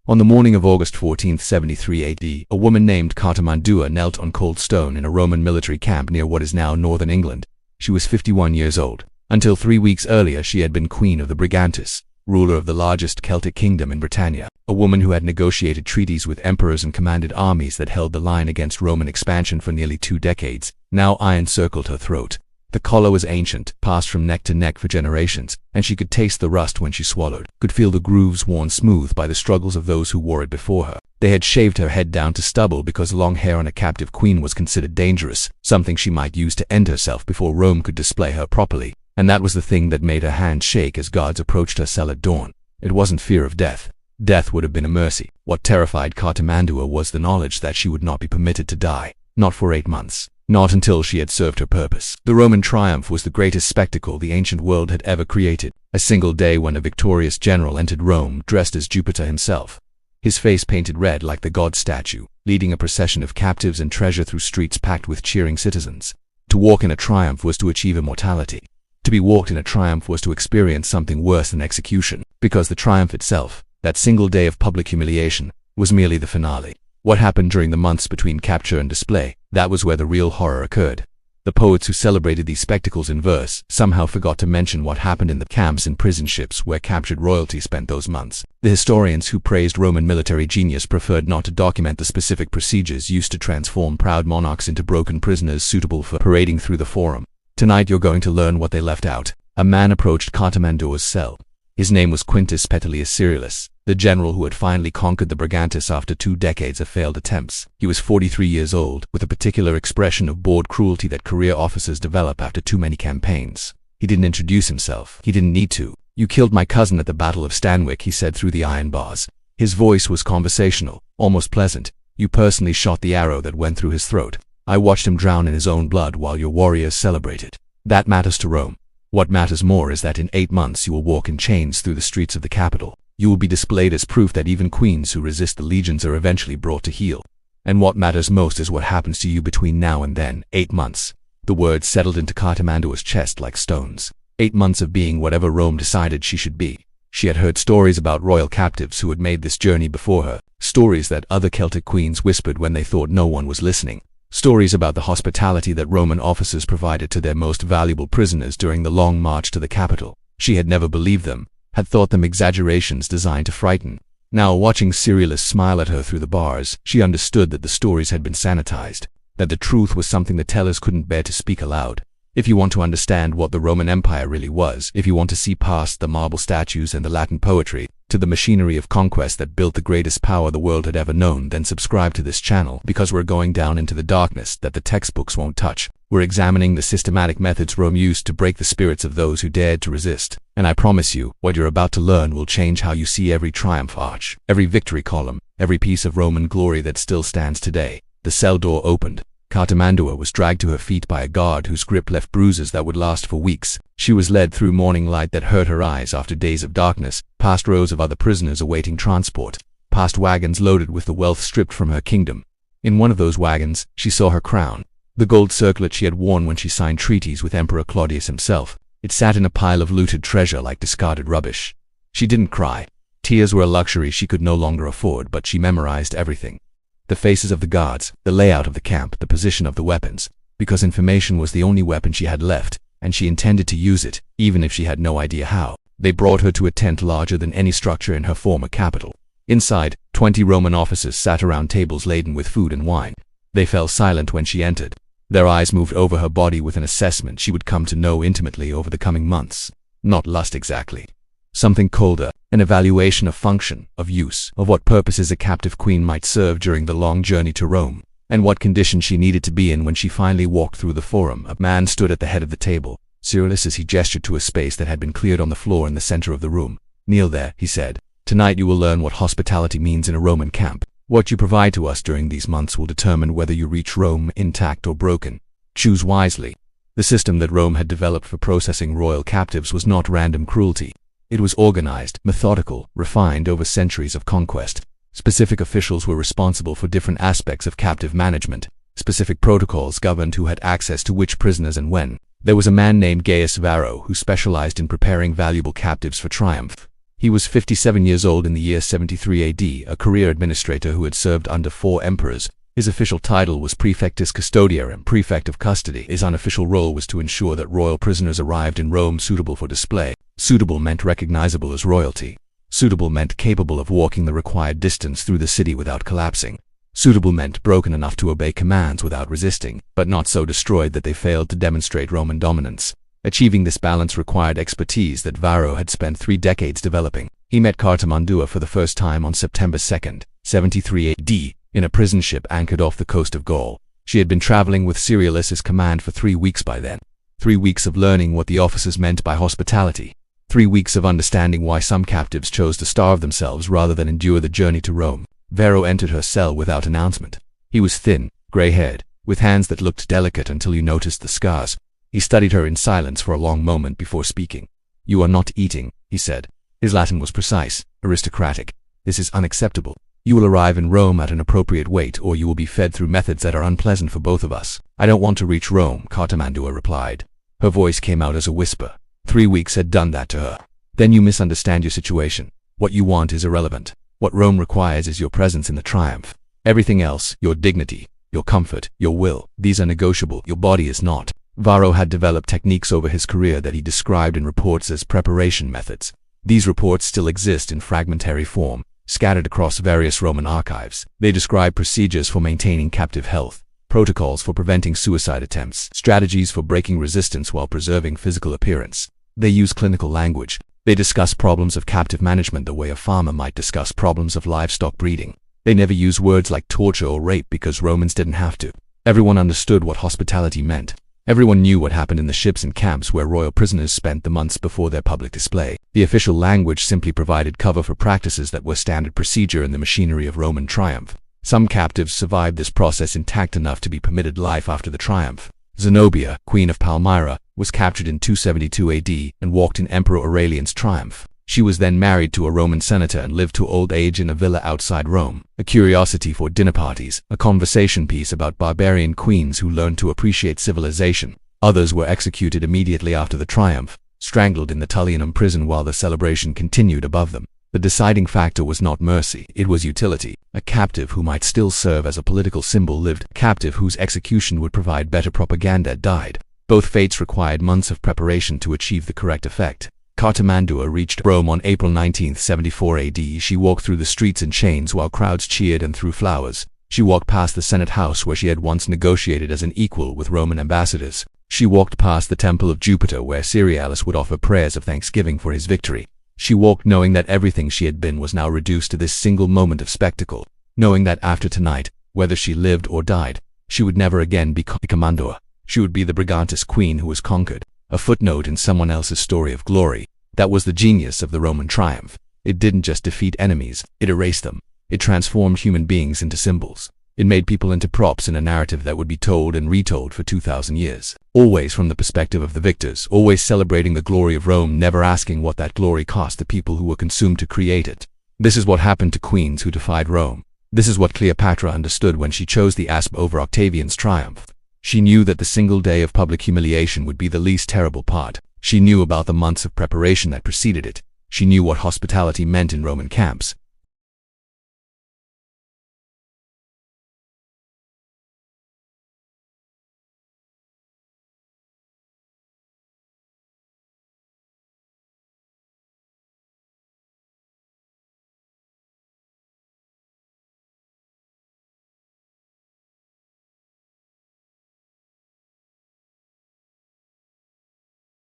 On the morning of August 14th, 73 AD, a woman named Cartamandua knelt on cold stone in a Roman military camp near what is now northern England. She was 51 years old. Until 3 weeks earlier, she had been queen of the Brigantes, ruler of the largest Celtic kingdom in Britannia, a woman who had negotiated treaties with emperors and commanded armies that held the line against Roman expansion for nearly 2 decades. Now iron circled her throat. The collar was ancient, passed from neck to neck for generations, and she could taste the rust when she swallowed, could feel the grooves worn smooth by the struggles of those who wore it before her. They had shaved her head down to stubble because long hair on a captive queen was considered dangerous, something she might use to end herself before Rome could display her properly. And that was the thing that made her hands shake as guards approached her cell at dawn. It wasn't fear of death. Death would have been a mercy. What terrified Cartamandua was the knowledge that she would not be permitted to die. Not for 8 months. Not until she had served her purpose. The Roman triumph was the greatest spectacle the ancient world had ever created. A single day when a victorious general entered Rome dressed as Jupiter himself. His face painted red like the god statue, leading a procession of captives and treasure through streets packed with cheering citizens. To walk in a triumph was to achieve immortality. To be walked in a triumph was to experience something worse than execution, because the triumph itself, that single day of public humiliation, was merely the finale. What happened during the months between capture and display, that was where the real horror occurred. The poets who celebrated these spectacles in verse somehow forgot to mention what happened in the camps and prison ships where captured royalty spent those months. The historians who praised Roman military genius preferred not to document the specific procedures used to transform proud monarchs into broken prisoners suitable for parading through the forum. Tonight you're going to learn what they left out. A man approached Cartamandua's cell. His name was Quintus Petilius Cerius, the general who had finally conquered the Brigantes after 2 decades of failed attempts. He was 43 years old, with a particular expression of bored cruelty that career officers develop after too many campaigns. He didn't introduce himself. He didn't need to. "You killed my cousin at the Battle of Stanwick," he said through the iron bars. His voice was conversational, almost pleasant. "You personally shot the arrow that went through his throat. I watched him drown in his own blood while your warriors celebrated. That matters to Rome. What matters more is that in 8 months you will walk in chains through the streets of the capital. You will be displayed as proof that even queens who resist the legions are eventually brought to heel. And what matters most is what happens to you between now and then. 8 months. The words settled into Cartamandua's chest like stones. 8 months of being whatever Rome decided she should be. She had heard stories about royal captives who had made this journey before her, stories that other Celtic queens whispered when they thought no one was listening. Stories about the hospitality that Roman officers provided to their most valuable prisoners during the long march to the capital. She had never believed them, had thought them exaggerations designed to frighten. Now, watching Cerius smile at her through the bars, she understood that the stories had been sanitized, that the truth was something the tellers couldn't bear to speak aloud. If you want to understand what the Roman Empire really was, if you want to see past the marble statues and the Latin poetry, to the machinery of conquest that built the greatest power the world had ever known, then subscribe to this channel, because we're going down into the darkness that the textbooks won't touch. We're examining the systematic methods Rome used to break the spirits of those who dared to resist. And I promise you, what you're about to learn will change how you see every triumph arch, every victory column, every piece of Roman glory that still stands today. The cell door opened. Cartamandua was dragged to her feet by a guard whose grip left bruises that would last for weeks. She was led through morning light that hurt her eyes after days of darkness, past rows of other prisoners awaiting transport, past wagons loaded with the wealth stripped from her kingdom. In one of those wagons, she saw her crown, the gold circlet she had worn when she signed treaties with Emperor Claudius himself. It sat in a pile of looted treasure like discarded rubbish. She didn't cry. Tears were a luxury she could no longer afford, but she memorized everything. The faces of the guards, the layout of the camp, the position of the weapons, because information was the only weapon she had left, and she intended to use it, even if she had no idea how. They brought her to a tent larger than any structure in her former capital. Inside, 20 Roman officers sat around tables laden with food and wine. They fell silent when she entered. Their eyes moved over her body with an assessment she would come to know intimately over the coming months. Not lust exactly. Something colder, an evaluation of function, of use, of what purposes a captive queen might serve during the long journey to Rome, and what condition she needed to be in when she finally walked through the forum. A man stood at the head of the table. Cerius, as he gestured to a space that had been cleared on the floor in the center of the room. "Kneel there," he said. "Tonight you will learn what hospitality means in a Roman camp. What you provide to us during these months will determine whether you reach Rome intact or broken. Choose wisely." The system that Rome had developed for processing royal captives was not random cruelty. It was organized, methodical, refined over centuries of conquest. Specific officials were responsible for different aspects of captive management. Specific protocols governed who had access to which prisoners and when. There was a man named Gaius Varro who specialized in preparing valuable captives for triumph. He was 57 years old in the year 73 AD, a career administrator who had served under 4 emperors. His official title was Praefectus Custodiarum, Prefect of Custody. His unofficial role was to ensure that royal prisoners arrived in Rome suitable for display. Suitable meant recognizable as royalty. Suitable meant capable of walking the required distance through the city without collapsing. Suitable meant broken enough to obey commands without resisting, but not so destroyed that they failed to demonstrate Roman dominance. Achieving this balance required expertise that Varro had spent 3 decades developing. He met Cartimandua for the first time on September 2, 73 AD, in a prison ship anchored off the coast of Gaul. She had been traveling with Cerialis' command for 3 weeks by then. 3 weeks of learning what the officers meant by hospitality. 3 weeks of understanding why some captives chose to starve themselves rather than endure the journey to Rome. Varro entered her cell without announcement. He was thin, grey-haired, with hands that looked delicate until you noticed the scars. He studied her in silence for a long moment before speaking. "You are not eating," he said. His Latin was precise, aristocratic. "This is unacceptable. You will arrive in Rome at an appropriate weight, or you will be fed through methods that are unpleasant for both of us." "I don't want to reach Rome," Cartimandua replied. Her voice came out as a whisper. 3 weeks had done that to her. "Then you misunderstand your situation. What you want is irrelevant. What Rome requires is your presence in the triumph. Everything else, your dignity, your comfort, your will, these are negotiable. Your body is not." Varro had developed techniques over his career that he described in reports as preparation methods. These reports still exist in fragmentary form, scattered across various Roman archives. They describe procedures for maintaining captive health, protocols for preventing suicide attempts, strategies for breaking resistance while preserving physical appearance. They use clinical language. They discuss problems of captive management the way a farmer might discuss problems of livestock breeding. They never use words like torture or rape because Romans didn't have to. Everyone understood what hospitality meant. Everyone knew what happened in the ships and camps where royal prisoners spent the months before their public display. The official language simply provided cover for practices that were standard procedure in the machinery of Roman triumph. Some captives survived this process intact enough to be permitted life after the triumph. Zenobia, Queen of Palmyra, was captured in 272 AD and walked in Emperor Aurelian's triumph. She was then married to a Roman senator and lived to old age in a villa outside Rome, a curiosity for dinner parties, a conversation piece about barbarian queens who learned to appreciate civilization. Others were executed immediately after the triumph, strangled in the Tullianum prison while the celebration continued above them. The deciding factor was not mercy, it was utility. A captive who might still serve as a political symbol lived. A captive whose execution would provide better propaganda died. Both fates required months of preparation to achieve the correct effect. Cartimandua reached Rome on April 19, 74 AD. She walked through the streets in chains while crowds cheered and threw flowers. She walked past the Senate house where she had once negotiated as an equal with Roman ambassadors. She walked past the Temple of Jupiter where Cerialis would offer prayers of thanksgiving for his victory. She walked knowing that everything she had been was now reduced to this single moment of spectacle, knowing that after tonight, whether she lived or died, she would never again be Cartimandua. She would be the Brigantis queen who was conquered. A footnote in someone else's story of glory. That was the genius of the Roman triumph. It didn't just defeat enemies, it erased them. It transformed human beings into symbols. It made people into props in a narrative that would be told and retold for 2,000 years. Always from the perspective of the victors, always celebrating the glory of Rome, never asking what that glory cost the people who were consumed to create it. This is what happened to queens who defied Rome. This is what Cleopatra understood when she chose the asp over Octavian's triumph. She knew that the single day of public humiliation would be the least terrible part. She knew about the months of preparation that preceded it. She knew what hospitality meant in Roman camps.